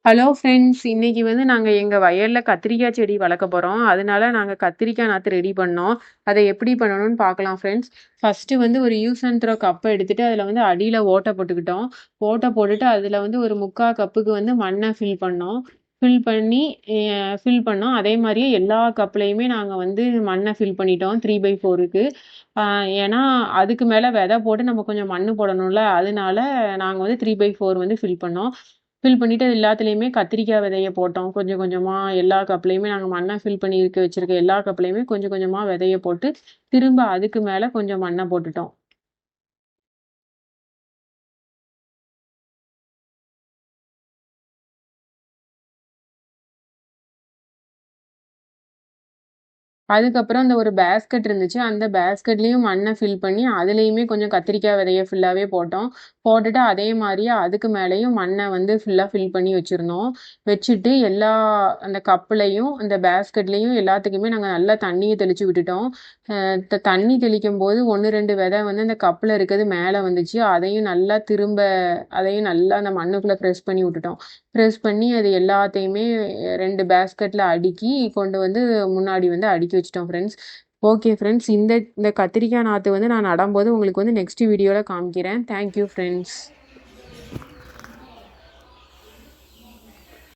Hello friends. இன்னைக்கு வந்து நாங்க எங்க வயல்ல கத்திரிக்காய் செடி வளர்க்க போறோம். அதனால நாங்க கத்திரிக்காய் நாத்து ரெடி பண்ணோம். அதை எப்படி பண்ணணும்னு பார்க்கலாம் ஃப்ரெண்ட்ஸ். ஃபர்ஸ்ட்டு வந்து ஒரு யூஸ் அண்ட் த்ரோ கப்பை எடுத்துட்டு அதில் வந்து அடியில் ஓட்டை போட்டுக்கிட்டோம். ஓட்டை போட்டுட்டு அதில் வந்து ஒரு 3/4 கப்புக்கு வந்து மண்ணை ஃபில் பண்ணோம். ஃபில் பண்ணோம். அதே மாதிரியே எல்லா கப்லையுமே நாங்கள் வந்து மண்ணை ஃபில் பண்ணிட்டோம் 3/4க்கு. ஏன்னா அதுக்கு மேலே விதை போட்டு நம்ம கொஞ்சம் மண் போடணும்ல, அதனால நாங்கள் வந்து 3/4 வந்து ஃபில் பண்ணோம். ஃபில் பண்ணிட்டு அது எல்லாத்துலேயுமே கத்திரிக்காய் விதைய போட்டோம். கொஞ்சம் கொஞ்சமாக எல்லா கப்லையுமே நாங்கள் மண்ணை ஃபில் பண்ணி வச்சிருக்க எல்லா கப்லையுமே கொஞ்சம் கொஞ்சமாக விதைய போட்டு திரும்ப அதுக்கு மேலே கொஞ்சம் மண்ணை போட்டுட்டோம். அதுக்கப்புறம் அந்த ஒரு பேஸ்கெட் இருந்துச்சு. அந்த பேஸ்கெட்லேயும் மண்ணை ஃபில் பண்ணி அதுலேயுமே கொஞ்சம் கத்திரிக்காய் விதைய ஃபுல்லாகவே போட்டோம். போட்டுட்டு அதே மாதிரியே அதுக்கு மேலேயும் மண்ணை வந்து ஃபுல்லாக ஃபில் பண்ணி வச்சுருந்தோம். வச்சுட்டு எல்லா அந்த கப்புலையும் அந்த பேஸ்கெட்லேயும் எல்லாத்துக்குமே நாங்கள் நல்லா தண்ணியை தெளித்து விட்டுட்டோம். தண்ணி தெளிக்கும்போது 1, 2 விதை வந்து அந்த கப்பில் இருக்கிறது மேலே வந்துச்சு. அதையும் நல்லா அந்த மண்ணுக்குள்ளே ப்ரெஸ் பண்ணி விட்டுட்டோம். ப்ரெஸ் பண்ணி அது எல்லாத்தையுமே 2 பேஸ்கெட்டில் அடுக்கி கொண்டு வந்து முன்னாடி வந்து அடுக்கி வச்சுட்டோம் ஃப்ரெண்ட்ஸ். Okay friends. இந்த இந்த கத்திரிக்காய் நாற்று வந்து நான் நடும்போது உங்களுக்கு வந்து நெக்ஸ்ட் வீடியோவில் காமிக்கிறேன். Thank you friends.